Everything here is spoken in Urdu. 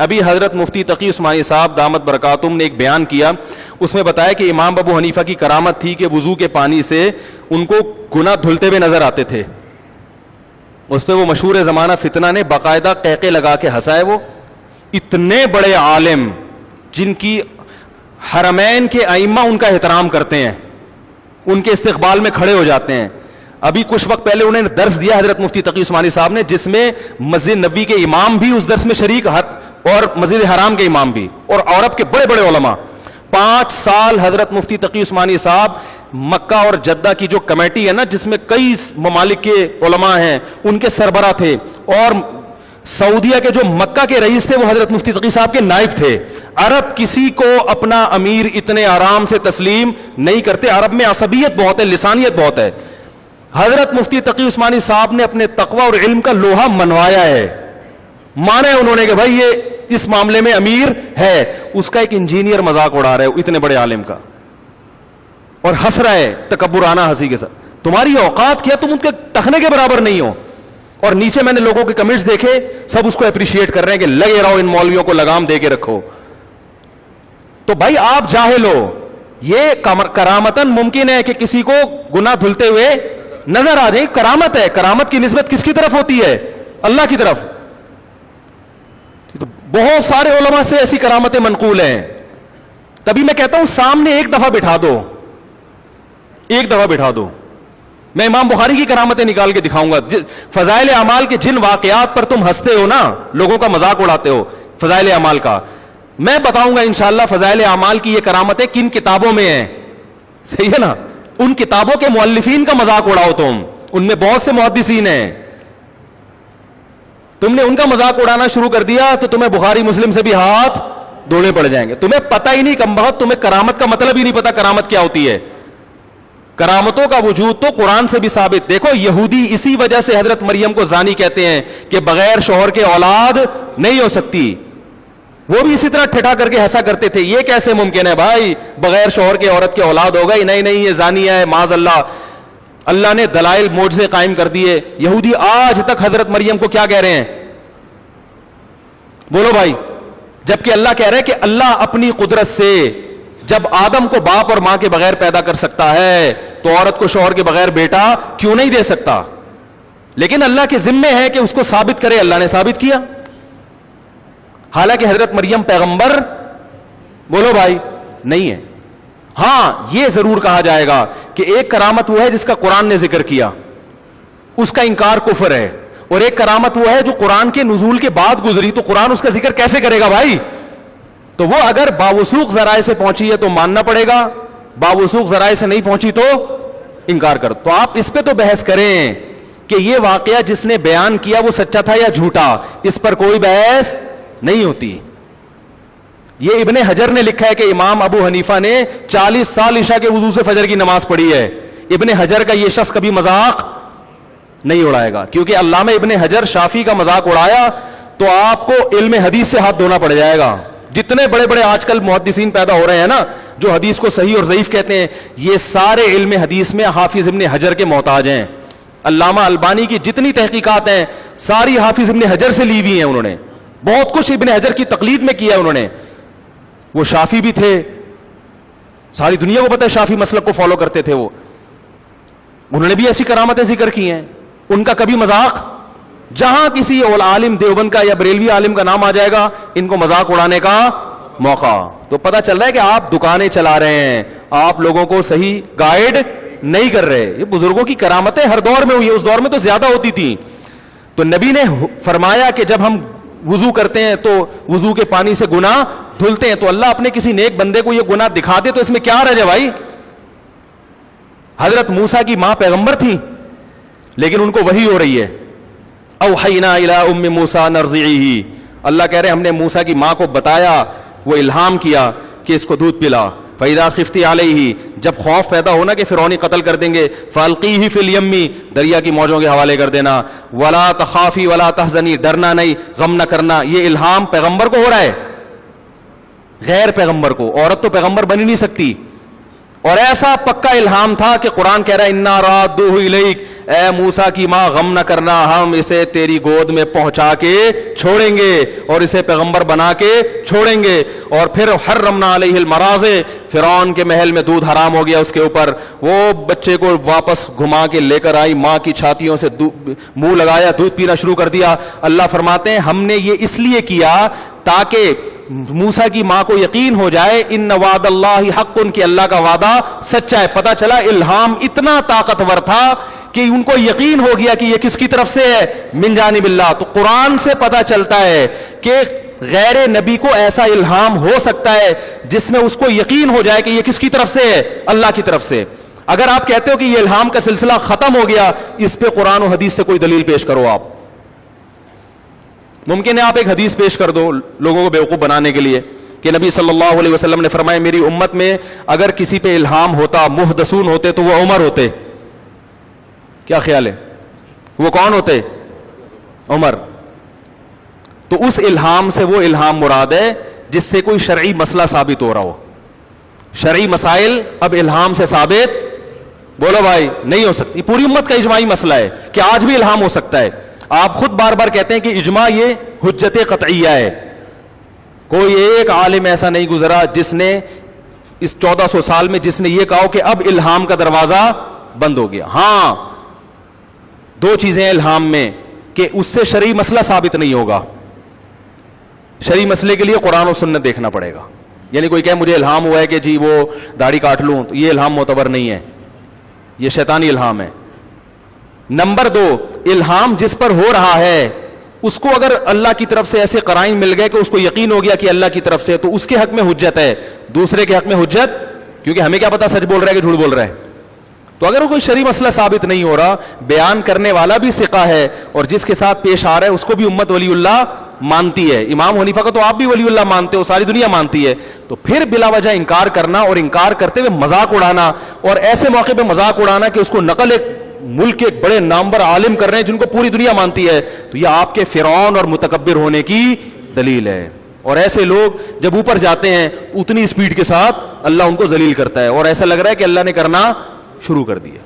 ابھی حضرت مفتی تقی عثمانی صاحب دامت برکاتہم نے ایک بیان کیا, اس میں بتایا کہ امام ابو حنیفہ کی کرامت تھی کہ وضو کے پانی سے ان کو گناہ دھلتے ہوئے نظر آتے تھے. اس پہ وہ مشہور زمانہ فتنہ نے باقاعدہ قہقے لگا کے ہنسائے. وہ اتنے بڑے عالم جن کی حرمین کے ائمہ ان کا احترام کرتے ہیں, ان کے استقبال میں کھڑے ہو جاتے ہیں. ابھی کچھ وقت پہلے انہوں نے درس دیا حضرت مفتی تقی عثمانی صاحب نے, جس میں مسجد نبوی کے امام بھی اس درس میں شریک اور مسجد حرام کے امام بھی, اور عرب کے بڑے بڑے علماء. 5 سال حضرت مفتی تقی عثمانی صاحب مکہ اور جدہ کی جو کمیٹی ہے نا, جس میں کئی ممالک کے علماء ہیں, ان کے سربراہ تھے. اور سعودیہ کے جو مکہ کے رئیس تھے وہ حضرت مفتی تقی صاحب کے نائب تھے. عرب کسی کو اپنا امیر اتنے آرام سے تسلیم نہیں کرتے. عرب میں عصبیت بہت ہے, لسانیت بہت ہے. حضرت مفتی تقی عثمانی صاحب نے اپنے تقوی اور علم کا لوہا منوایا ہے, مانا ہے انہوں نے کہ بھائی یہ اس معاملے میں امیر ہے. اس کا ایک انجینئر مذاق اڑا رہا ہے اتنے بڑے عالم کا, اور ہنس رہا ہے تکبرانہ ہنسی کے ساتھ. تمہاری اوقات کیا, تم ان کے ٹخنے کے برابر نہیں ہو. اور نیچے میں نے لوگوں کے کمنٹس دیکھے, سب اس کو اپریشیٹ کر رہے ہیں کہ لگے رہو ان مولویوں کو لگام دے کے رکھو. تو بھائی آپ جاہل ہو, یہ کرامتاً ممکن ہے کہ کسی کو گناہ دھلتے ہوئے نظر آ جائے, کرامت ہے. کرامت کی نسبت کس کی طرف ہوتی ہے؟ اللہ کی طرف. تو بہت سارے علماء سے ایسی کرامتیں منقول ہیں. تبھی میں کہتا ہوں سامنے ایک دفعہ بٹھا دو, ایک دفعہ بٹھا دو. میں امام بخاری کی کرامتیں نکال کے دکھاؤں گا. فضائل اعمال کے جن واقعات پر تم ہنستے ہو نا, لوگوں کا مذاق اڑاتے ہو فضائل اعمال کا, میں بتاؤں گا انشاءاللہ فضائل اعمال کی یہ کرامتیں کن کتابوں میں ہیں. صحیح ہے نا؟ ان کتابوں کے مؤلفین کا مذاق اڑاؤ تم, ان میں بہت سے محدثین ہیں. تم نے ان کا مذاق اڑانا شروع کر دیا تو تمہیں بخاری مسلم سے بھی ہاتھ دھونے پڑ جائیں گے. تمہیں پتہ ہی نہیں کم بخت, تمہیں کرامت کا مطلب ہی نہیں پتا کرامت کیا ہوتی ہے. کرامتوں کا وجود تو قرآن سے بھی ثابت. دیکھو یہودی اسی وجہ سے حضرت مریم کو زانی کہتے ہیں کہ بغیر شوہر کے اولاد نہیں ہو سکتی. وہ بھی اسی طرح ٹھٹھا کر کے ہنسا کرتے تھے, یہ کیسے ممکن ہے بھائی بغیر شوہر کے عورت کی اولاد ہوگا ہی نہیں, نہیں یہ زانیہ ہے معاذ اللہ. اللہ نے دلائل معجزے قائم کر دیے. یہودی آج تک حضرت مریم کو کیا کہہ رہے ہیں؟ بولو بھائی. جبکہ اللہ کہہ رہے ہیں کہ اللہ اپنی قدرت سے جب آدم کو باپ اور ماں کے بغیر پیدا کر سکتا ہے تو عورت کو شوہر کے بغیر بیٹا کیوں نہیں دے سکتا؟ لیکن اللہ کے ذمے ہے کہ اس کو ثابت کرے. اللہ نے ثابت کیا. حالانکہ حضرت مریم پیغمبر بولو بھائی نہیں ہے. ہاں یہ ضرور کہا جائے گا کہ ایک کرامت وہ ہے جس کا قرآن نے ذکر کیا, اس کا انکار کفر ہے. اور ایک کرامت وہ ہے جو قرآن کے نزول کے بعد گزری, تو قرآن اس کا ذکر کیسے کرے گا بھائی؟ تو وہ اگر باوثوق ذرائع سے پہنچی ہے تو ماننا پڑے گا, باوثوق ذرائع سے نہیں پہنچی تو انکار کر. تو آپ اس پہ تو بحث کریں کہ یہ واقعہ جس نے بیان کیا وہ سچا تھا یا جھوٹا, اس پر کوئی بحث نہیں ہوتی. یہ ابن حجر نے لکھا ہے کہ امام ابو حنیفہ نے 40 سال عشاء کے وضو سے فجر کی نماز پڑھی ہے. ابن حجر کا یہ شخص کبھی مذاق نہیں اڑائے گا, کیونکہ علامہ ابن حجر شافعی کا مذاق اڑایا تو آپ کو علم حدیث سے ہاتھ دھونا پڑ جائے گا. جتنے بڑے بڑے آج کل محدثین پیدا ہو رہے ہیں نا جو حدیث کو صحیح اور ضعیف کہتے ہیں, یہ سارے علم حدیث میں حافظ ابن حجر کے محتاج ہیں. علامہ البانی کی جتنی تحقیقات ہیں ساری حافظ ابن حجر سے لی ہوئی ہیں. انہوں نے بہت کچھ ابن حجر کی تقلید میں کیا. انہوں نے, وہ شافعی بھی تھے, ساری دنیا کو پتہ ہے شافعی مسلک کو فالو کرتے تھے. وہ انہوں نے بھی ایسی کرامتیں ذکر کی ہیں. ان کا کبھی مذاق, جہاں کسی عالم دیوبند کا یا بریلوی عالم کا نام آ جائے گا ان کو مذاق اڑانے کا موقع. تو پتہ چل رہا ہے کہ آپ دکانیں چلا رہے ہیں, آپ لوگوں کو صحیح گائیڈ نہیں کر رہے. یہ بزرگوں کی کرامتیں ہر دور میں ہوئی, اس دور میں تو زیادہ ہوتی تھی. تو نبی نے فرمایا کہ جب ہم وضو کرتے ہیں تو وضو کے پانی سے گناہ دھلتے ہیں. تو اللہ اپنے کسی نیک بندے کو یہ گناہ دکھا دے تو اس میں کیا رہ جائے بھائی؟ حضرت موسیٰ کی ماں پیغمبر تھی لیکن ان کو وحی ہو رہی ہے. اوحینا الی ام موسیٰ نرضعیہ, اللہ کہہ رہے ہم نے موسیٰ کی ماں کو بتایا, وہ الہام کیا کہ اس کو دودھ پلا. فَإِذَا خِفْتِ عَلَيْهِ, جب خوف پیدا ہونا کہ فرعونی قتل کر دیں گے, فَأَلْقِيهِ فِي الْيَمِّ, دریا کی موجوں کے حوالے کر دینا. وَلَا تَخَافِي وَلَا تَحْزَنِي, ڈرنا نہیں غم نہ کرنا. یہ الہام پیغمبر کو ہو رہا ہے, غیر پیغمبر کو. عورت تو پیغمبر بن ہی نہیں سکتی. اور ایسا پکا الہام تھا کہ قرآن کہہ رہا ہے انا رادوہ الیک، اے موسیٰ کی ماں غم نہ کرنا، ہم اسے تیری گود میں پہنچا کے چھوڑیں گے اور اسے پیغمبر بنا کے چھوڑیں گے. اور پھر حرمنا علیہ المراضع، فرعون کے محل میں دودھ حرام ہو گیا اس کے اوپر. وہ بچے کو واپس گھما کے لے کر آئی، ماں کی چھاتیوں سے منہ لگایا، دودھ پینا شروع کر دیا. اللہ فرماتے ہیں ہم نے یہ اس لیے کیا تاکہ موسیٰ کی ماں کو یقین ہو جائے ان وعد اللہ حق، کہ اللہ کا وعدہ سچا ہے. پتہ چلا الہام اتنا طاقتور تھا کہ ان کو یقین ہو گیا کہ یہ کس کی طرف سے ہے، من جانب اللہ. تو قرآن سے پتہ چلتا ہے کہ غیر نبی کو ایسا الہام ہو سکتا ہے جس میں اس کو یقین ہو جائے کہ یہ کس کی طرف سے ہے، اللہ کی طرف سے. اگر آپ کہتے ہو کہ یہ الہام کا سلسلہ ختم ہو گیا، اس پہ قرآن و حدیث سے کوئی دلیل پیش کرو. آپ ممکن ہے آپ ایک حدیث پیش کر دو لوگوں کو بیوقوف بنانے کے لیے کہ نبی صلی اللہ علیہ وسلم نے فرمایا میری امت میں اگر کسی پہ الہام ہوتا، محدثون ہوتے تو وہ عمر ہوتے. کیا خیال ہے؟ وہ کون ہوتے؟ عمر. تو اس الہام سے وہ الہام مراد ہے جس سے کوئی شرعی مسئلہ ثابت ہو رہا ہو. شرعی مسائل اب الہام سے ثابت، بولو بھائی، نہیں ہو سکتی. پوری امت کا اجماعی مسئلہ ہے کہ آج بھی الہام ہو سکتا ہے. آپ خود بار بار کہتے ہیں کہ اجماع یہ حجت قطعیہ ہے. کوئی ایک عالم ایسا نہیں گزرا جس نے اس 1400 سال میں جس نے یہ کہا کہ اب الہام کا دروازہ بند ہو گیا. ہاں، دو چیزیں الہام میں کہ اس سے شرعی مسئلہ ثابت نہیں ہوگا. شرعی مسئلے کے لیے قرآن و سنت دیکھنا پڑے گا. یعنی کوئی کہے مجھے الہام ہوا ہے کہ جی وہ داڑھی کاٹ لوں، تو یہ الہام معتبر نہیں ہے، یہ شیطانی الہام ہے. نمبر 2، الہام جس پر ہو رہا ہے اس کو اگر اللہ کی طرف سے ایسے قرائن مل گئے کہ اس کو یقین ہو گیا کہ اللہ کی طرف سے، تو اس کے حق میں حجت ہے. دوسرے کے حق میں حجت، کیونکہ ہمیں کیا پتا سچ بول رہا ہے کہ جھوٹ بول رہا ہے. تو اگر وہ کوئی شرعی مسئلہ ثابت نہیں ہو رہا، بیان کرنے والا بھی ثقہ ہے اور جس کے ساتھ پیش آ رہا ہے اس کو بھی امت ولی اللہ مانتی ہے. امام حنیفہ کا تو آپ بھی ولی اللہ مانتے ہو، ساری دنیا مانتی ہے. تو پھر بلا وجہ انکار کرنا اور انکار کرتے ہوئے مذاق اڑانا، اور ایسے موقع پہ مذاق اڑانا کہ اس کو نقل ایک ملک کے بڑے نامور عالم کر رہے ہیں جن کو پوری دنیا مانتی ہے، تو یہ آپ کے فرعون اور متکبر ہونے کی دلیل ہے. اور ایسے لوگ جب اوپر جاتے ہیں اتنی سپیڈ کے ساتھ اللہ ان کو ذلیل کرتا ہے اور ایسا لگ رہا ہے کہ اللہ نے کرنا شروع کر دیا.